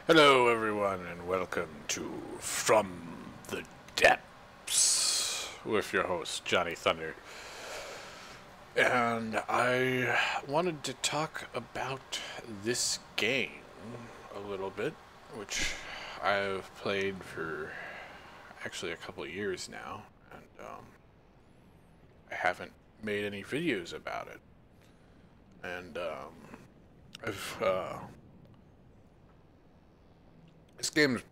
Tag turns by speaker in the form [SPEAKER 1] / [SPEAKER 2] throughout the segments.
[SPEAKER 1] Hello, everyone, and welcome to From the Depths with your host, Johnny Thunder. And I wanted to talk about this game a little bit, which I've played for actually a couple of years now, and I haven't made any videos about it. And I've this game's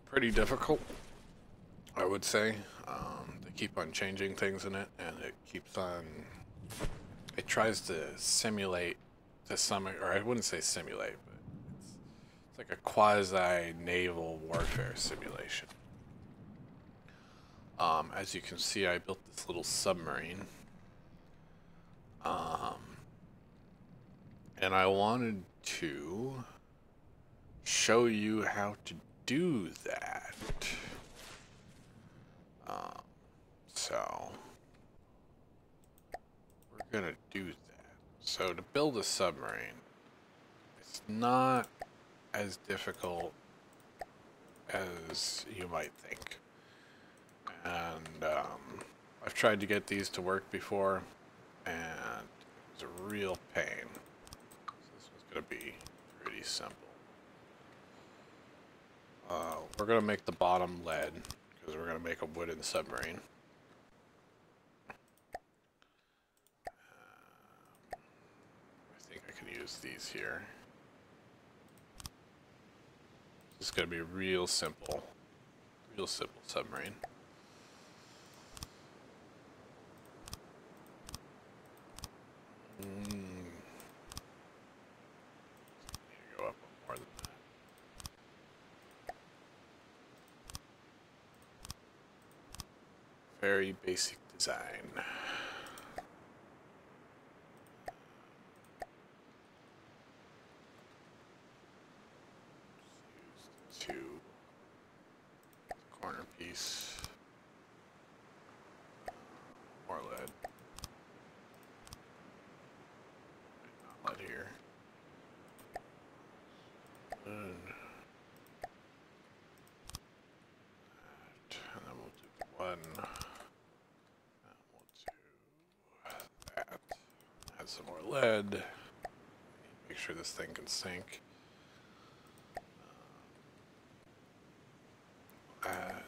[SPEAKER 1] pretty difficult, I would say. They keep on changing things in it, and it tries to simulate to some, or I wouldn't say simulate, but it's like a quasi-naval warfare simulation. As you can see, I built this little submarine. And I wanted to show you how to do that. So we're gonna do that. So to build a submarine, it's not as difficult as you might think. And I've tried to get these to work before, and it was a real pain. So this was gonna be pretty simple. We're going to make the bottom lead, because we're going to make a wooden submarine. I think I can use these here. This is going to be real simple submarine. Go up more than that. Very basic design. Use the corner piece. More lead. Not lead here. And then we'll do one. Some more lead. Make sure this thing can sink. Add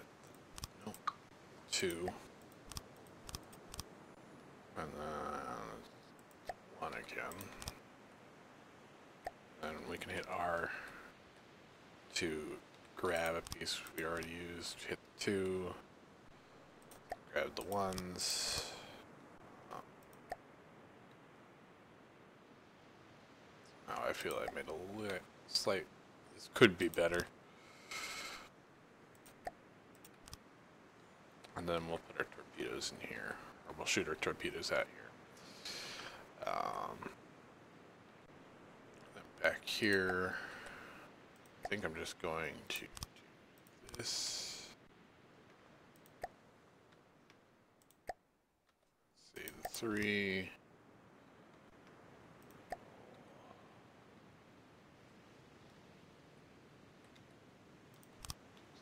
[SPEAKER 1] two, and then one again. And we can hit R to grab a piece we already used. Hit the two. Grab the ones. I feel I made a slight. This could be better. And then we'll put our torpedoes in here, or we'll shoot our torpedoes out here. Then back here, I think I'm just going to do this. Let's see, the three.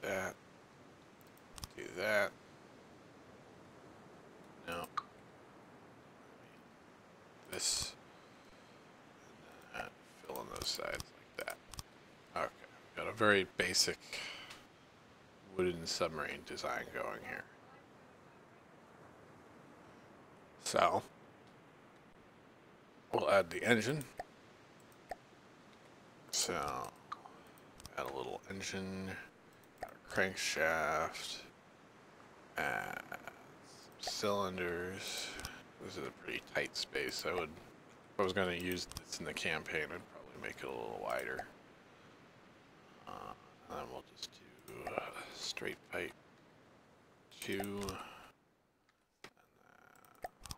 [SPEAKER 1] That, do that. No. This. And that. Fill in those sides like that. Okay. Got a very basic wooden submarine design going here. So, we'll add the engine. So, add a little engine. Crankshaft, and cylinders. This is a pretty tight space. If I was going to use this in the campaign, I'd probably make it a little wider. And then we'll just do straight pipe, two, and then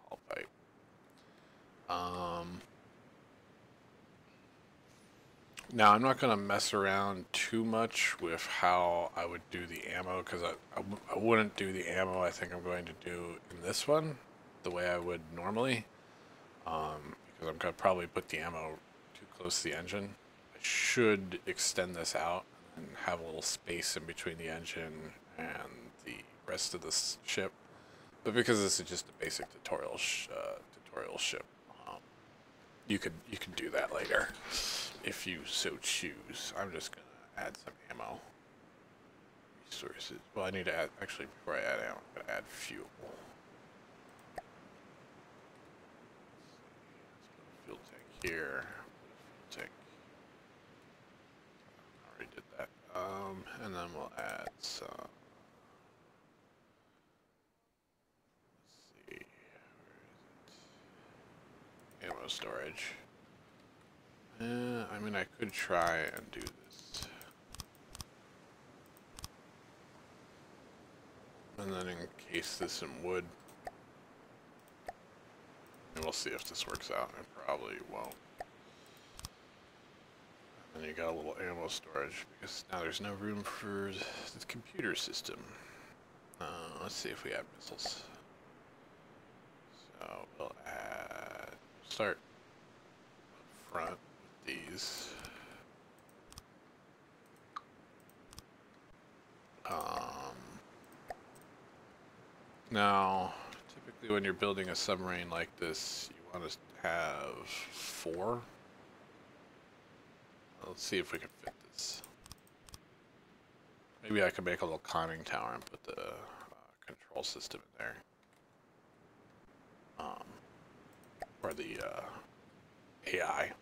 [SPEAKER 1] hull pipe. Now, I'm not going to mess around too much with how I would do the ammo, because I wouldn't do the ammo I think I'm going to do in this one the way I would normally, because I'm going to probably put the ammo too close to the engine. I should extend this out and have a little space in between the engine and the rest of the ship. But because this is just a basic tutorial ship, you could do that later if you so choose. I'm just gonna add some ammo resources. Well, I need to add, actually before I add ammo, I'm gonna add fuel. Fuel tank here. Fuel tank. I already did that. And then we'll add some. Let's see. Where is it? Ammo storage. I mean, I could try and do this. And then encase this in wood. And we'll see if this works out. It probably won't. And then you got a little ammo storage, because now there's no room for the computer system. Let's see if we have missiles. So we'll start up front with these. Now, typically when you're building a submarine like this, you want to have 4. Let's see if we can fit this. Maybe I could make a little conning tower and put the control system in there. Or the AI.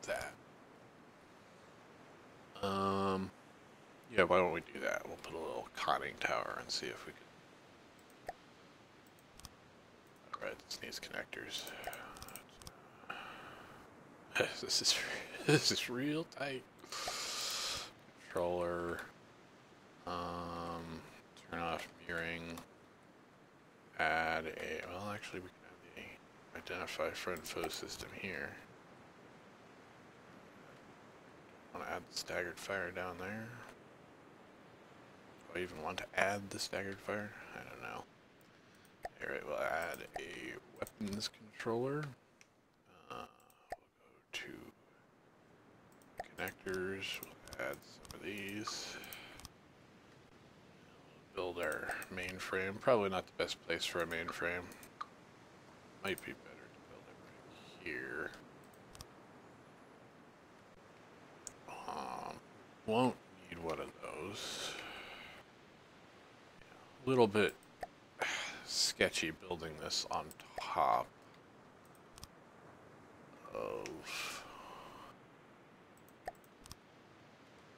[SPEAKER 1] That. Yeah, why don't we do that? We'll put a little conning tower and see if we can. Alright, this needs connectors. This is real tight. Controller. Turn off mirroring. Add a. Well, actually, we can add the identify friend foe system here. Want to add the staggered fire down there? Do I even want to add the staggered fire? I don't know. Alright, we'll add a weapons controller. We'll go to connectors. We'll add some of these. We'll build our mainframe. Probably not the best place for a mainframe. Might be better to build it right here. Won't need one of those. Yeah, a little bit sketchy building this on top of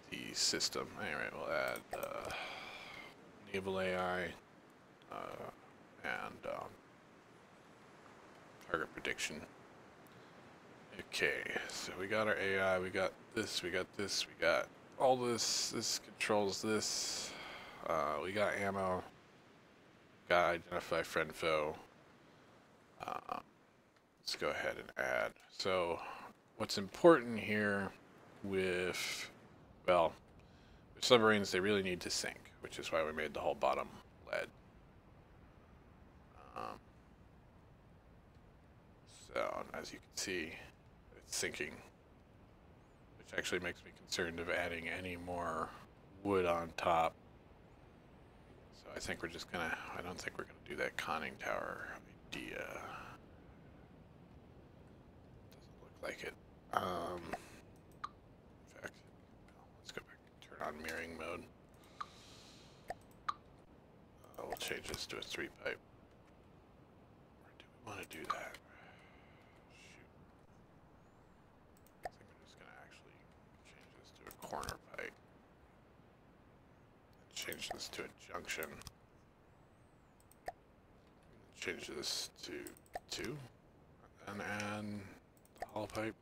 [SPEAKER 1] the system. Anyway, we'll add naval AI and target prediction. Okay, so we got our AI, we got this, we got this, we got all this. This controls this. We got ammo. Got identify friend foe. Let's go ahead and add. So, what's important here with, well, with submarines, they really need to sink, which is why we made the whole bottom lead. So, as you can see, it's sinking, which actually makes me concerned of adding any more wood on top. So I think we're just gonna, I don't think we're gonna do that conning tower idea. Doesn't look like it. In fact, let's go back and turn on mirroring mode. We'll change this to a 3-pipe. Or do we want to do that? Corner pipe. Change this to a junction. Change this to 2. And add the hollow pipe.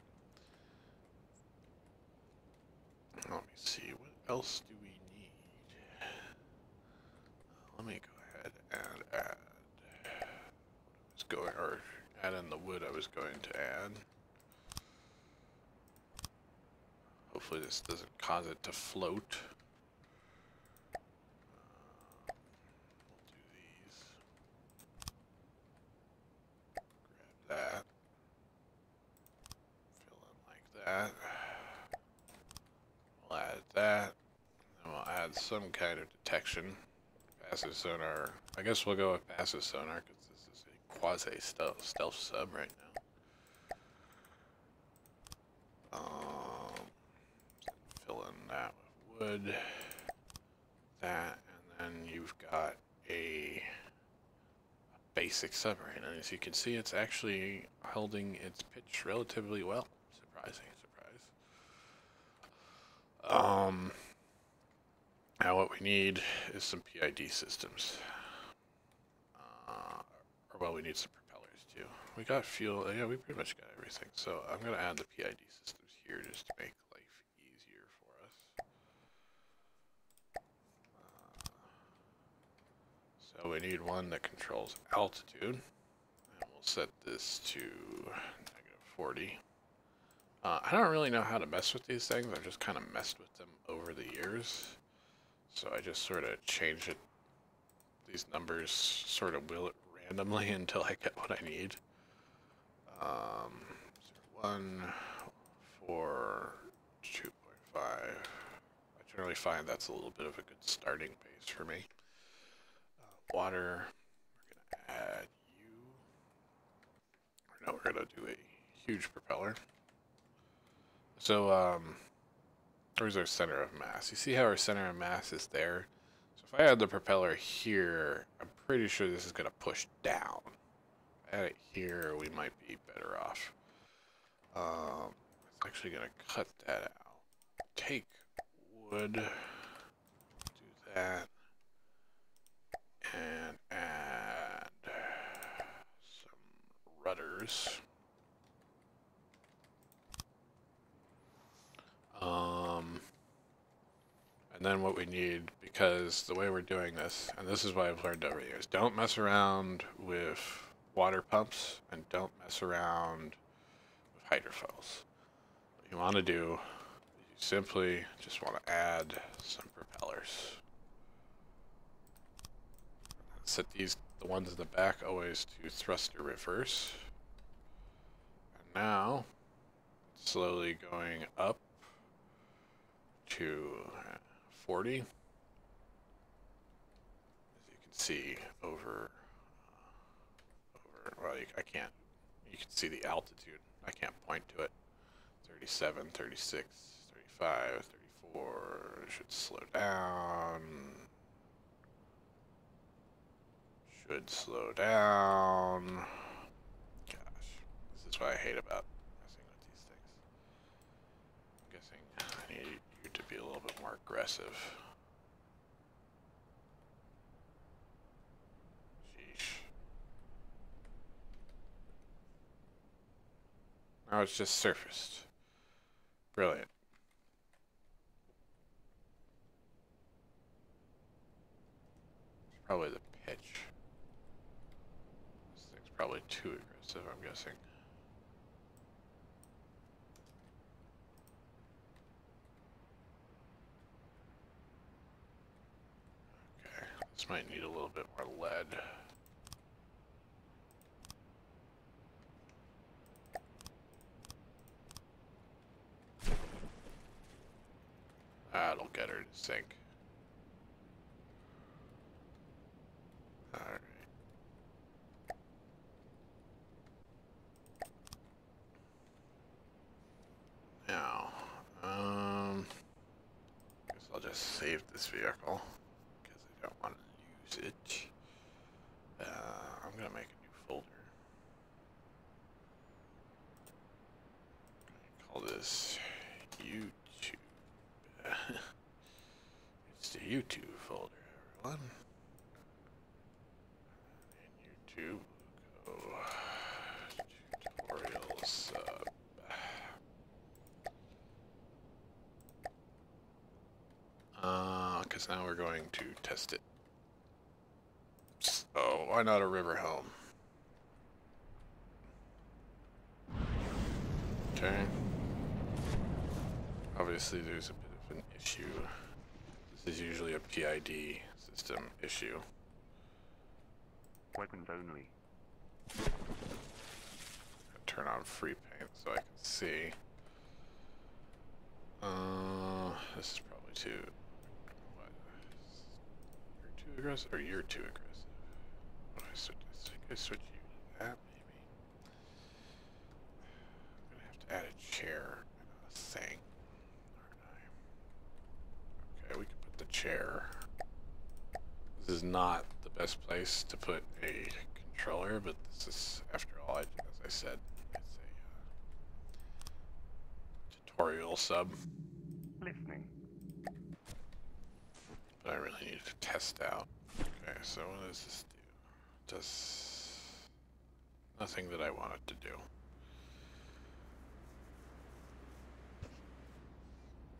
[SPEAKER 1] Let me see, what else do we need? Let me go ahead and add what I was going, or add in the wood I was going to add. Hopefully this doesn't cause it to float. We'll do these. add some kind of detection. Passive sonar. I guess we'll go with passive sonar because this is a quasi-stealth sub right now. Fill in that with wood. That, and then you've got a basic submarine. And as you can see, it's actually holding its pitch relatively well. Surprising surprise. Now what we need is some PID systems. Or well, we need some propellers too. We got fuel, yeah, we pretty much got everything. So I'm gonna add the PID systems here just to make life easier for us. So we need one that controls altitude. And we'll set this to -40. I don't really know how to mess with these things. I've just kind of messed with them over the years. So I just sort of change it, these numbers sort of will it randomly until I get what I need. 1, 4, 2.5. I generally find that's a little bit of a good starting base for me. Water, we're going to add U. No, we're going to do a huge propeller. So, where's our center of mass? You see how our center of mass is there? So if I add the propeller here, I'm pretty sure this is going to push down. If I add it here, we might be better off. It's actually going to cut that out. Take wood, do that, and add some rudders. And then what we need, because the way we're doing this, and this is what I've learned over the years, don't mess around with water pumps and don't mess around with hydrophones. What you want to do is you simply just want to add some propellers. Set these, the ones in the back, always to thruster reverse. And now, it's slowly going up to 40. As you can see over, well, I can't, you can see the altitude. I can't point to it. 37, 36, 35, 34, should slow down. Should slow down. Gosh, this is what I hate about messing with these things. I'm guessing I need you to be a little bit more aggressive. Sheesh. Now it's just surfaced. Brilliant. It's probably the pitch. This thing's probably too aggressive, I'm guessing. Okay, this might need a little bit more lead. That'll get her to sink. Alright. Now, guess I'll just save this vehicle because I don't want to lose it. I'm gonna make a new folder. I'm gonna call this YouTube. It's the YouTube folder, everyone. In YouTube, go tutorial sub. Because now we're going to test it. So why not a river home? Okay. Obviously there's a bit of an issue. This is usually a PID system issue.
[SPEAKER 2] Weapons only.
[SPEAKER 1] Turn on free paint so I can see. This is probably too... What? aggressive? Or you're too aggressive? What do I switch? I think I switch you to that, maybe. I'm gonna have to add a chair and a thing, aren't I? Okay, we can put the chair. This is not the best place to put a controller, but this is, after all, as I said, it's a tutorial sub.
[SPEAKER 2] Listening.
[SPEAKER 1] But I really need to test out. Okay, so what does this do? Does nothing that I want it to do.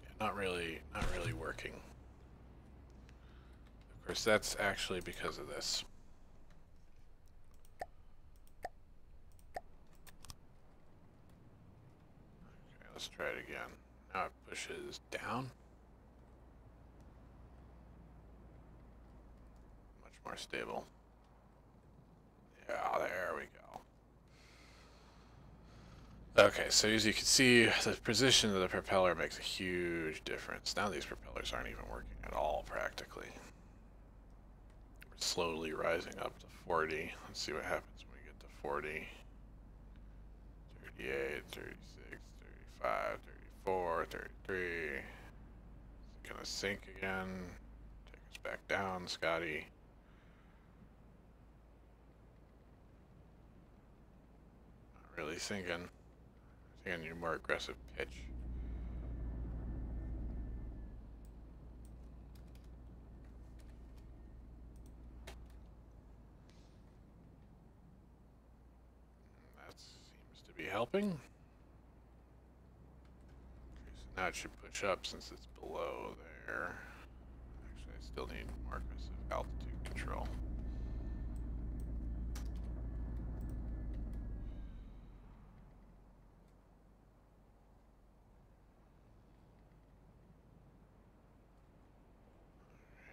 [SPEAKER 1] Yeah, not really working. Of course, that's actually because of this. Okay, let's try it again. Now it pushes down. Much more stable. Yeah, there we go. Okay, so as you can see, the position of the propeller makes a huge difference. Now these propellers aren't even working at all, practically. We're slowly rising up to 40. Let's see what happens when we get to 40. 38, 36, 35, 34, 33. Is it gonna sink again? Take us back down, Scotty. Not really sinking. I think I need a more aggressive pitch. That seems to be helping. Okay, so now it should push up since it's below there. Actually, I still need more aggressive altitude control.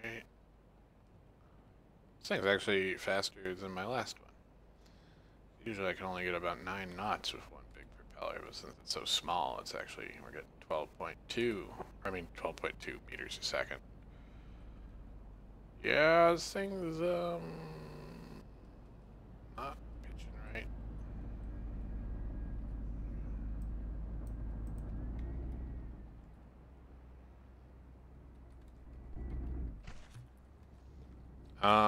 [SPEAKER 1] Alright. This thing's actually faster than my last one. Usually I can only get about 9 knots with one big propeller, but since it's so small, it's actually, we're getting 12.2 meters a second. Yeah, this thing's, not pitching right.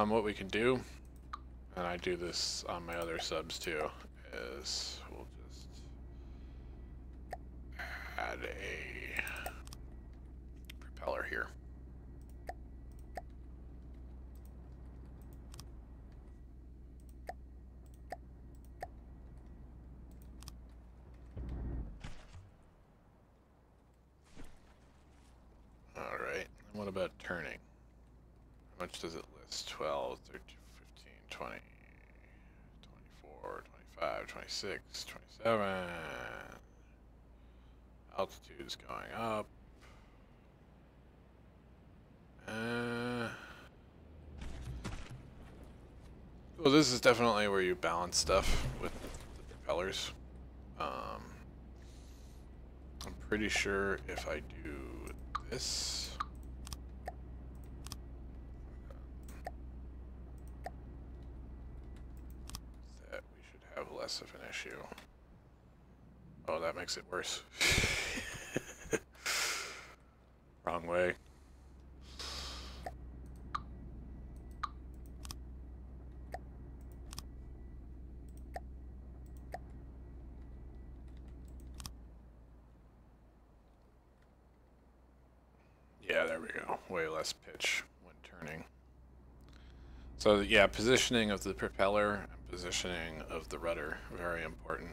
[SPEAKER 1] What we can do, and I do this on my other subs too, is we'll just add a propeller here. Alright, and what about turning? How much does it list? 12, 13, 15, 20, 24, 25, 26, 27. Altitude's going up. Well, this is definitely where you balance stuff with the propellers. I'm pretty sure if I do this, that we should have less of an issue. Oh, that makes it worse. Wrong way. Yeah, there we go. Way less pitch when turning. So yeah, positioning of the propeller and positioning of the rudder, very important.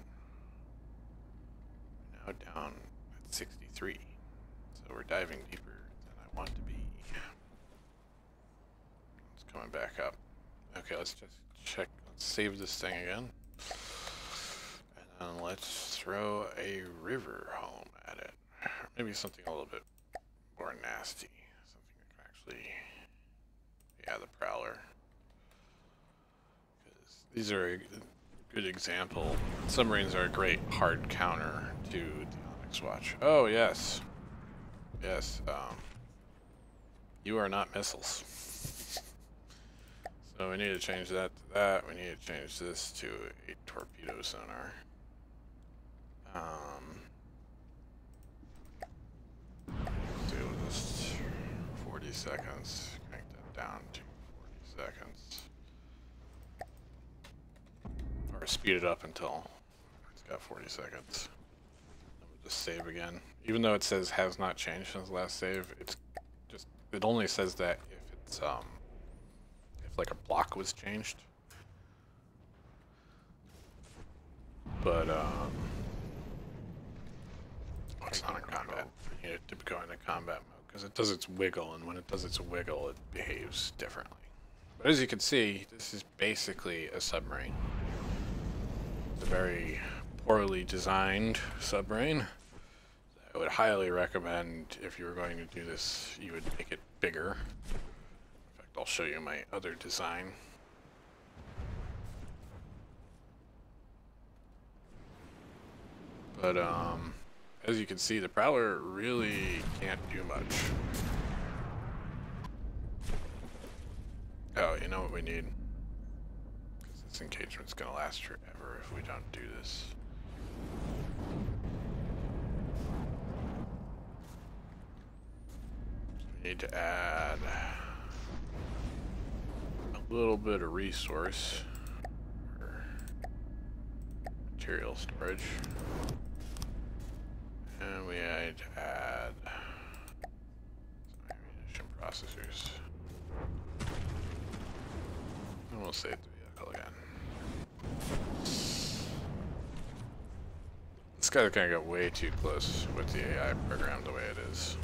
[SPEAKER 1] Now down at 63. So we're diving deeper than I want to be. It's coming back up. Okay, let's just check. Let's save this thing again. And then let's throw a river home at it. Maybe something a little bit more nasty. Something that can actually... Yeah, the Prowler. Because these are a good example. Submarines are a great hard counter to the Onyx Watch. Oh, yes. Yes, you are not missiles. So we need to change that to that. We need to change this to a torpedo sonar. Do this 40 seconds. Crank that down to 40 seconds. Or speed it up until it's got 40 seconds. Then we'll just save again. Even though it says has not changed since last save, it's just, it only says that if it's if like a block was changed. But it's not in combat. You need to go into combat mode because it does its wiggle, and when it does its wiggle, it behaves differently. But as you can see, this is basically a submarine. It's a very poorly designed submarine. I would highly recommend, if you were going to do this, you would make it bigger. In fact, I'll show you my other design. But as you can see, the Prowler really can't do much. Oh, you know what we need? Because this engagement's going to last forever if we don't do this. So we need to add a little bit of resource or material storage. And we need to add some ammunition processors. And we'll save the vehicle again. This guy's gonna get way too close with the AI program the way it is.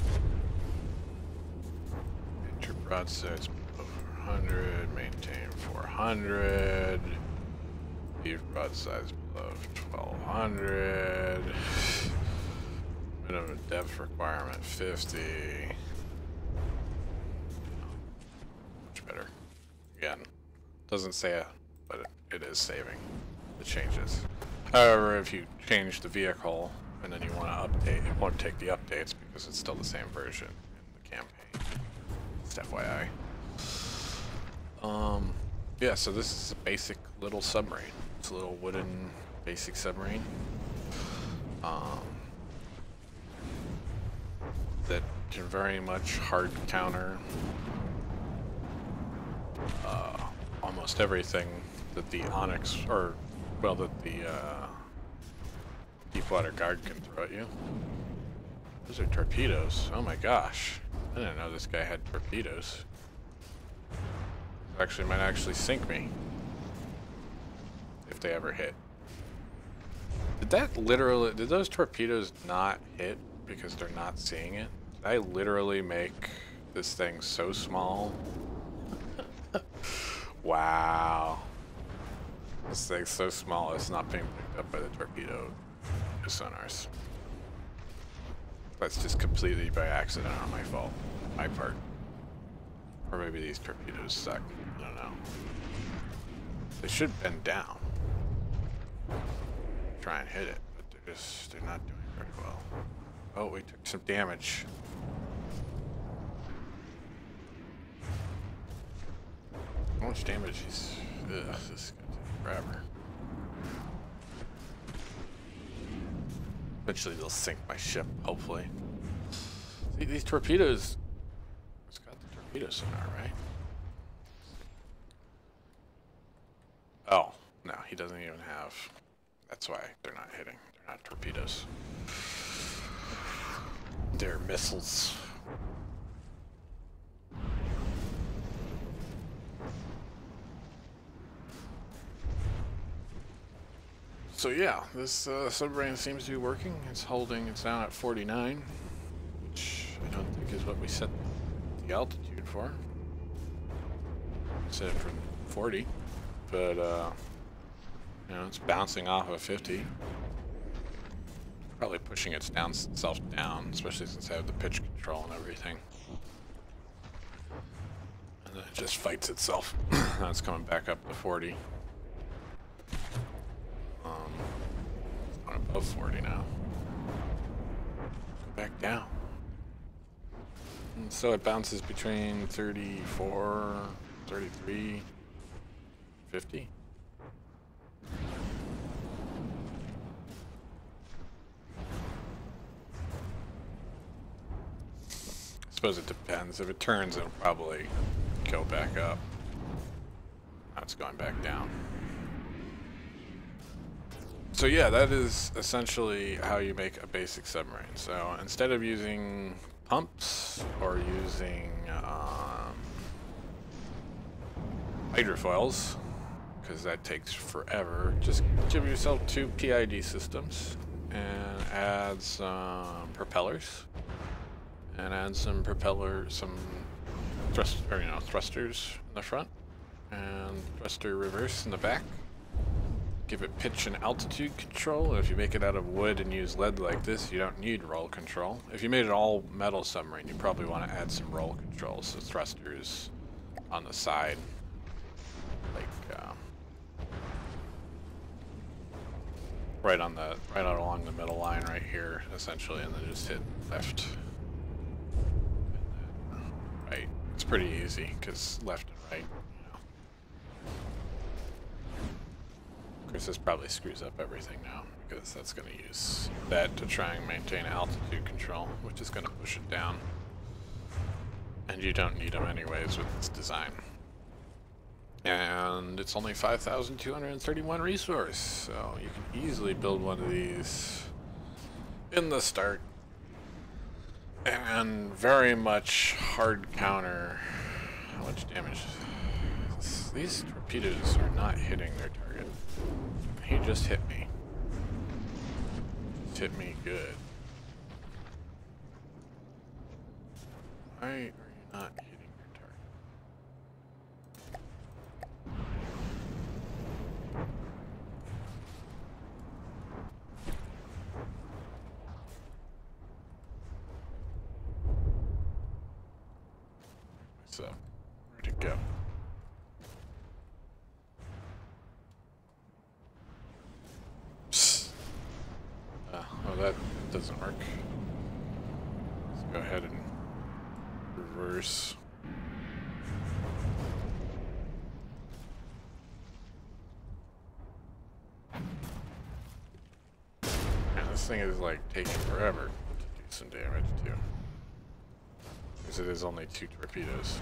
[SPEAKER 1] Get your broadsides below 400, maintain 400. Leave broadsides below 1200. Minimum depth requirement 50. Much better. Again, doesn't say it, but it is saving the changes. However, if you change the vehicle and then you want to update, it won't take the updates because it's still the same version in the campaign. Just FYI. Yeah, so this is a basic little submarine. It's a little wooden basic submarine. That can very much hard counter almost everything that the Onyx, or well, that the Deepwater Guard can throw at you. Those are torpedoes. Oh my gosh, I didn't know this guy had torpedoes. Actually, might actually sink me if they ever hit. Did those torpedoes not hit because they're not seeing it? Did I literally make this thing so small? Wow. This thing's so small it's not being picked up by the torpedo sonars. That's just completely by accident on my fault. My part. Or maybe these torpedoes suck. I don't know. They should bend down. Try and hit it, but they're not doing very well. Oh, we took some damage. How much damage is... Ugh, this is gonna take forever. Eventually they'll sink my ship, hopefully. See, these torpedoes... It's got the torpedo sonar, right? Oh, no, he doesn't even have... That's why they're not hitting. They're not torpedoes. They're missiles. So yeah, this submarine seems to be working. It's holding, it's down at 49, which I don't think is what we set the altitude for. Set it for 40, but you know, it's bouncing off of 50. Probably pushing itself down, especially since I have the pitch control and everything. And then it just fights itself. Now it's coming back up to 40. It's going above 40 now. Go back down. And so it bounces between 34, 33. 150? I suppose it depends. If it turns, it'll probably go back up. Now it's going back down. So yeah, that is essentially how you make a basic submarine. So instead of using pumps or using hydrofoils, because that takes forever, just give yourself 2 PID systems and add some propellers, and add some thrusters in the front and thruster reverse in the back. Give it pitch and altitude control. If you make it out of wood and use lead like this, you don't need roll control. If you made it all metal submarine, you probably want to add some roll control, so thrusters on the side, like right out along the middle line right here, essentially, and then just hit left and then right. It's pretty easy because left and right. Of course, this probably screws up everything now, because that's going to use that to try and maintain altitude control, which is going to push it down. And you don't need them anyways with this design. And it's only 5,231 resource, so you can easily build one of these in the start. And very much hard counter. How much damage? These torpedoes are not hitting their target. He just hit me. Just hit me good. Why are you not hitting your target? So, where'd it go? Oh, that doesn't work. Let's go ahead and reverse. And this thing is like taking forever to do some damage too, because it is only 2 torpedoes.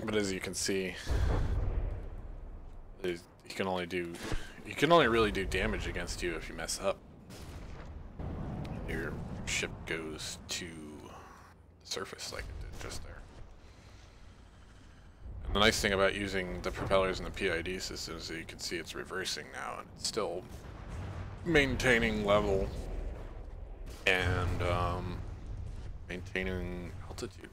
[SPEAKER 1] But as you can see, you can only really do damage against you if you mess up. Your ship goes to the surface like it did just there. And the nice thing about using the propellers and the PID systems is that you can see it's reversing now, and it's still maintaining level and maintaining altitude.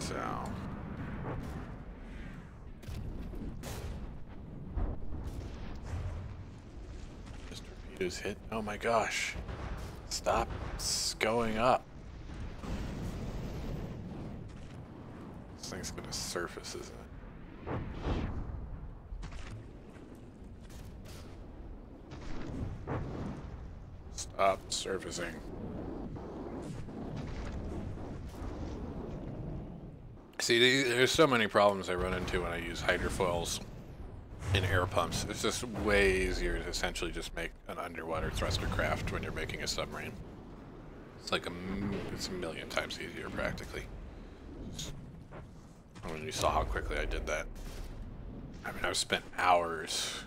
[SPEAKER 1] So this torpedo's hit. Oh my gosh. Stop going up. This thing's gonna surface, isn't it? Stop surfacing. See, there's so many problems I run into when I use hydrofoils in air pumps. It's just way easier to essentially just make an underwater thruster craft when you're making a submarine. It's like it's a million times easier practically. When you saw how quickly I did that. I mean, I've spent hours,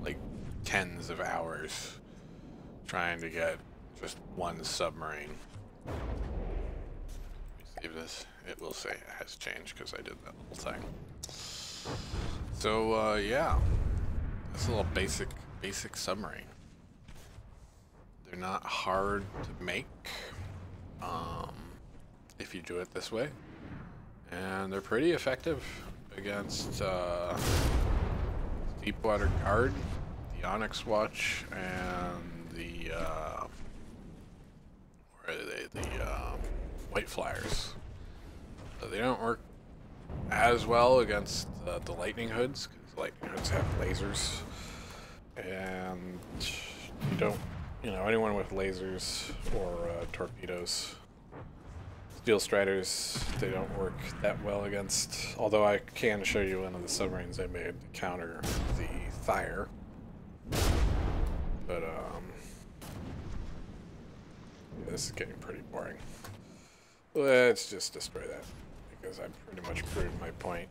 [SPEAKER 1] like tens of hours, trying to get just one submarine. Save this. It will say it has changed because I did that whole thing. So yeah, that's a little basic submarine. They're not hard to make if you do it this way, and they're pretty effective against Deepwater Guard, the Onyx Watch, and the where are they? The White Flyers. So they don't work as well against the Lightning Hoods, because Lightning Hoods have lasers, and you don't you know, anyone with lasers or torpedoes. Steel Striders, they don't work that well against, although I can show you one of the submarines I made to counter the fire. But, this is getting pretty boring. Let's just destroy that, because I've pretty much proved my point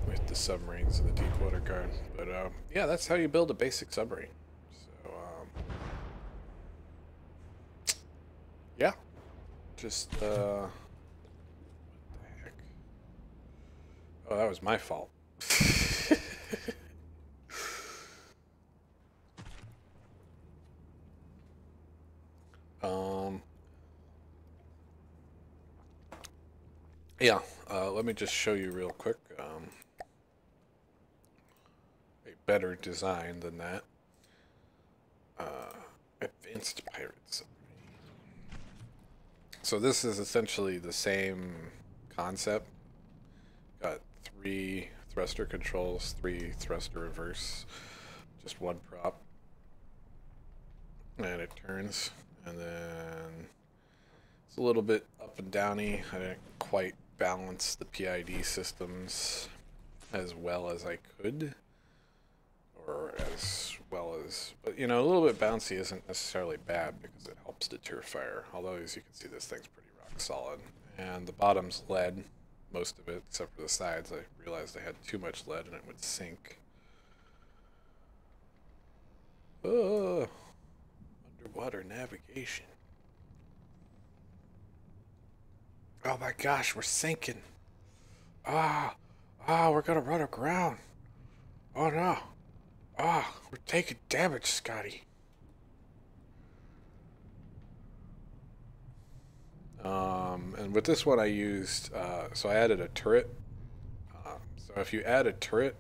[SPEAKER 1] with the submarines and the Deepwater Guard. But, yeah, that's how you build a basic submarine. So, yeah. Just, what the heck? Oh, that was my fault. Yeah, let me just show you real quick a better design than that. Advanced Pirates. So this is essentially the same concept. Got 3 thruster controls, 3 thruster reverse, just 1 prop. And it turns, and then it's a little bit up and downy. I didn't quite balance the PID systems as well as I could, or as well as, but you know, a little bit bouncy isn't necessarily bad because it helps deter fire. Although, as you can see, this thing's pretty rock solid. And the bottom's lead, most of it, except for the sides. I realized I had too much lead and it would sink. Underwater navigation. Oh my gosh, we're sinking. We're gonna run aground. Oh no. We're taking damage, Scotty. And with this one I used, so I added a turret. So if you add a turret,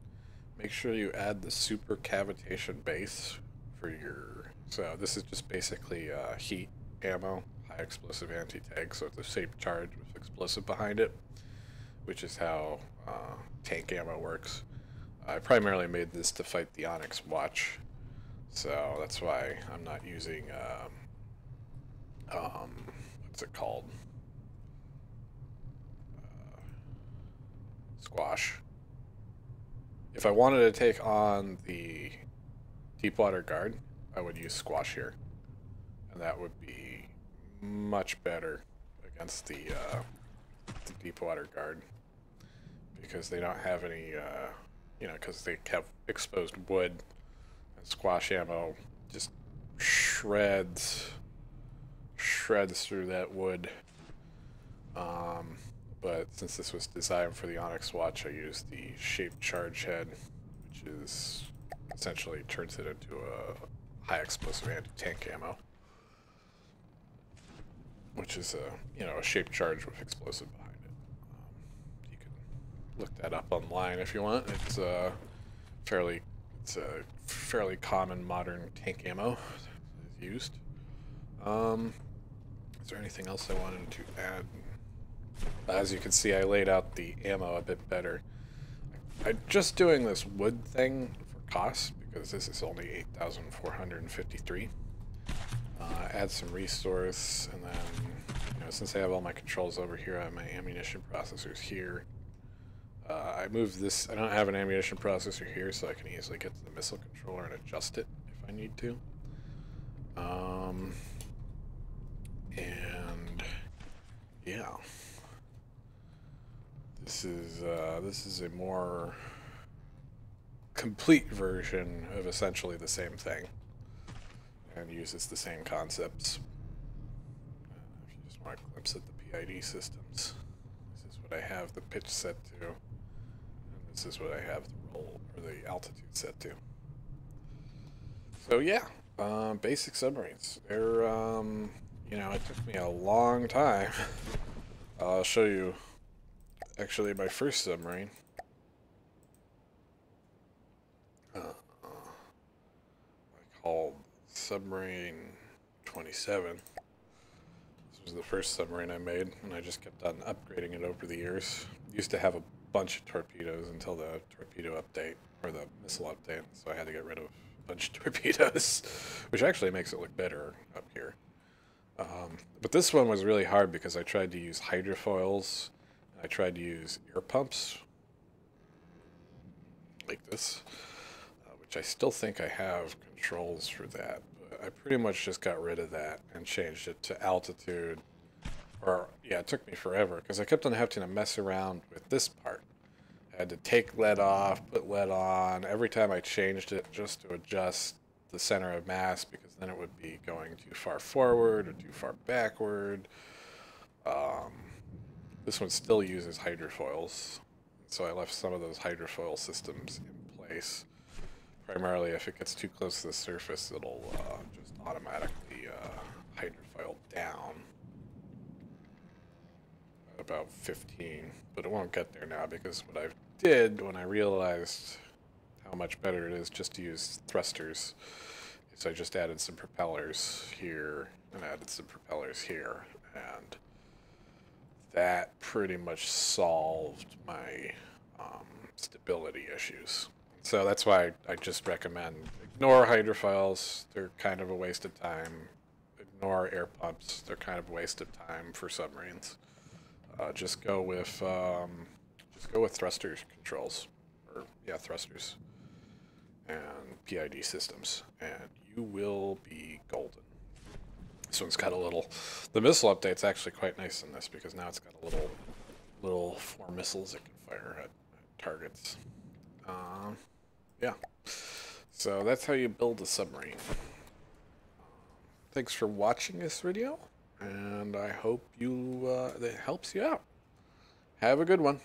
[SPEAKER 1] make sure you add the super cavitation base for your, so this is just basically heat ammo, high explosive anti-tank, so it's a shaped charge with explosive behind it, which is how tank ammo works. I primarily made this to fight the Onyx Watch, so that's why I'm not using, what's it called? Squash. If I wanted to take on the Deepwater Guard, I would use Squash here, and that would be much better against the Deepwater Guard, because they don't have any, you know, because they have exposed wood, and Squash ammo just shreds through that wood. But since this was designed for the Onyx Watch, I used the shaped charge head, which is essentially turns it into a high explosive anti-tank ammo, which is a, you know, a shaped charge with explosive behind it. You can look that up online if you want. It's a fairly common modern tank ammo is used. Is there anything else I wanted to add? As you can see, I laid out the ammo a bit better. I'm just doing this wood thing for cost because this is only 8,453. Add some restores, and then, you know, since I have all my controls over here, I have my ammunition processors here. I moved this. I don't have an ammunition processor here, so I can easily get to the missile controller and adjust it if I need to. And yeah. This is a more complete version of essentially the same thing, and uses the same concepts. If you just want a glimpse at the PID systems, this is what I have the pitch set to, and this is what I have the roll or the altitude set to. So yeah, basic submarines. They're you know, it took me a long time. I'll show you. Actually, my first submarine, I called Submarine 27. This was the first submarine I made, and I just kept on upgrading it over the years. Used to have a bunch of torpedoes until the torpedo update, or the missile update, so I had to get rid of bunch of torpedoes, which actually makes it look better up here. But this one was really hard because I tried to use hydrofoils, and I tried to use air pumps, like this, which I still think I have controls for that. But I pretty much just got rid of that and changed it to altitude. Or, yeah, it took me forever because I kept on having to mess around with this part. I had to take lead off, put lead on, every time I changed it just to adjust the center of mass, because then it would be going too far forward or too far backward. This one still uses hydrofoils, so I left some of those hydrofoil systems in place. Primarily, if it gets too close to the surface, it'll just automatically hydrofoil down. About 15, but it won't get there now because what I did when I realized how much better it is just to use thrusters is I just added some propellers here and added some propellers here, and that pretty much solved my stability issues. So that's why I just recommend ignore hydrofoils. They're kind of a waste of time. Ignore air pumps. They're kind of a waste of time for submarines. Just go with thrusters controls, or yeah, thrusters, and PID systems, and you will be golden. This one's got a little. The missile update's actually quite nice in this because now it's got a little 4 missiles it can fire at targets. Yeah. So that's how you build a submarine. Thanks for watching this video, and I hope that helps you out. Have a good one.